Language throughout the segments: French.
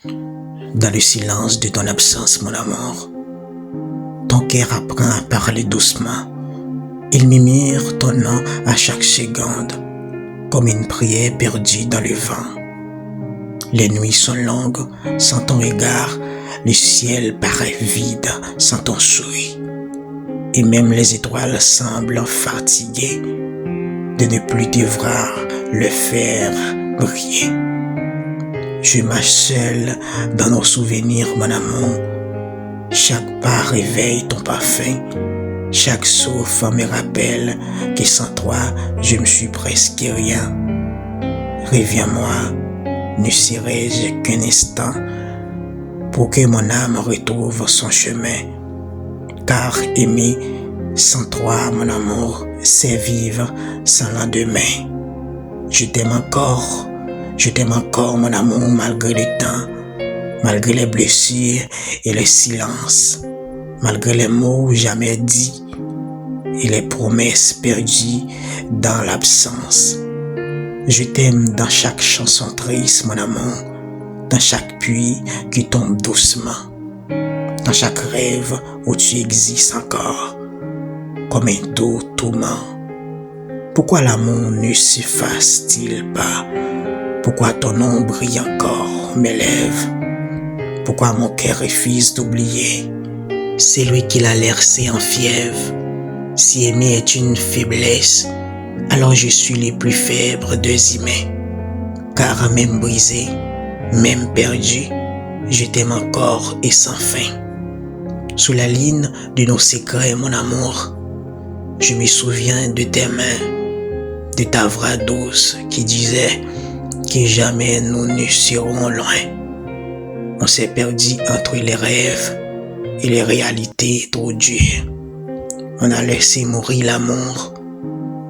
Dans le silence de ton absence, mon amour, ton cœur apprend à parler doucement. Il murmure ton nom à chaque seconde, comme une prière perdue dans le vent. Les nuits sont longues sans ton regard, le ciel paraît vide sans ton sourire. Et même les étoiles semblent fatiguées de ne plus te voir le faire briller. Je marche seul dans nos souvenirs, mon amour. Chaque pas réveille ton parfum. Chaque souffle me rappelle que sans toi, je me suis presque rien. Reviens-moi, ne serait-ce qu'un instant, pour que mon âme retrouve son chemin. Car aimer sans toi, mon amour, c'est vivre sans lendemain. Je t'aime encore, mon amour, malgré le temps, malgré les blessures et le silence, malgré les mots jamais dits et les promesses perdues dans l'absence. Je t'aime dans chaque chanson triste, mon amour, dans chaque pluie qui tombe doucement, dans chaque rêve où tu existes encore, comme un doux tourment. Pourquoi l'amour ne s'efface-t-il pas? Pourquoi ton nom brille encore mes lèvres? Pourquoi mon cœur refuse d'oublier celui qui l'a laissé en fièvre? Si aimer est une faiblesse, alors je suis le plus faible des humains. Car même brisé, même perdu, je t'aime encore et sans fin. Sous la ligne de nos secrets, mon amour, je me souviens de tes mains, de ta voix douce qui disait que jamais nous ne serons loin. On s'est perdu entre les rêves et les réalités trop dures. On a laissé mourir l'amour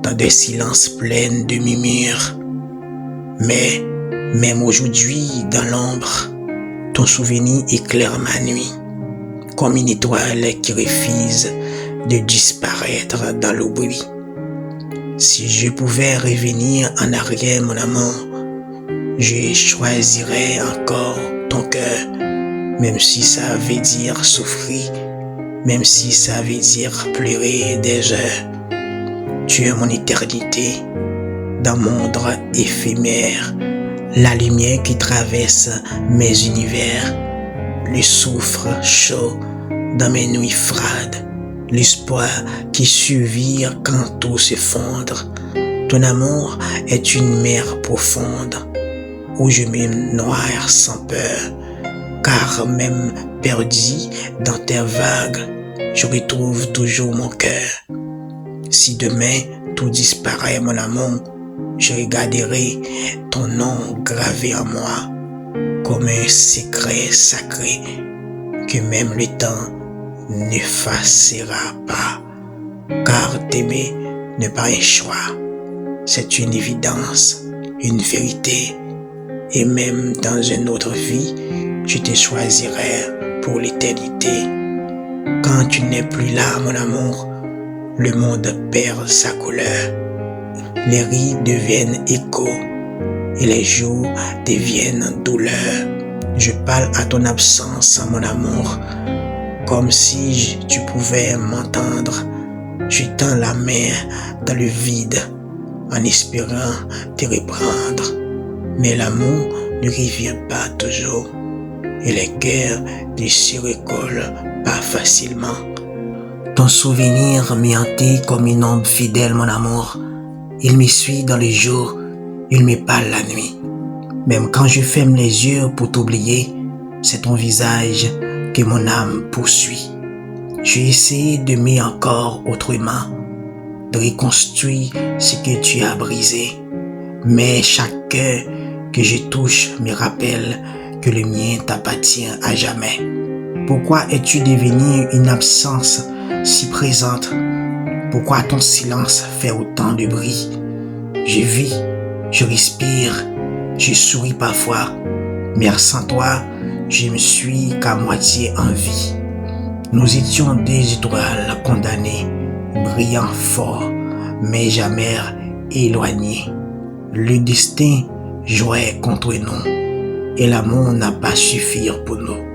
dans des silences pleins de murmures. Mais même aujourd'hui, dans l'ombre, ton souvenir éclaire ma nuit, comme une étoile qui refuse de disparaître dans l'oubli. Si je pouvais revenir en arrière, mon amour, je choisirais encore ton cœur, même si ça veut dire souffrir, même si ça veut dire pleurer des heures. Tu es mon éternité, dans mon drap éphémère, la lumière qui traverse mes univers, le souffle chaud dans mes nuits froides, l'espoir qui survire quand tout s'effondre. Ton amour est une mer profonde où je me noie sans peur, car même perdu dans tes vagues, je retrouve toujours mon cœur. Si demain tout disparaît, mon amour, je regarderai ton nom gravé en moi comme un secret sacré que même le temps n'effacera pas. Car t'aimer n'est pas un choix, c'est une évidence, une vérité. Et même dans une autre vie, je te choisirai pour l'éternité. Quand tu n'es plus là, mon amour, le monde perd sa couleur. Les rires deviennent écho et les jours deviennent douleur. Je parle à ton absence, mon amour, comme si tu pouvais m'entendre. Je tends la main dans le vide en espérant te reprendre. Mais l'amour ne revient pas toujours et les cœurs ne se recollent pas facilement. Ton souvenir m'y hanté comme une ombre fidèle, mon amour. Il me suit dans les jours, il me parle la nuit. Même quand je ferme les yeux pour t'oublier, c'est ton visage que mon âme poursuit. J'ai essayé d'aimer encore autrement, de reconstruire ce que tu as brisé. Mais chaque cœur que je touche me rappelle que le mien t'appartient à jamais. Pourquoi es-tu devenu une absence si présente? Pourquoi ton silence fait autant de bruit? Je vis, je respire, je souris parfois, mais sans toi, je me suis qu'à moitié en vie. Nous étions des étoiles condamnées, brillant fort, mais jamais éloignés. Le destin jouait contre nous. et l'amour n'a pas suffire pour nous.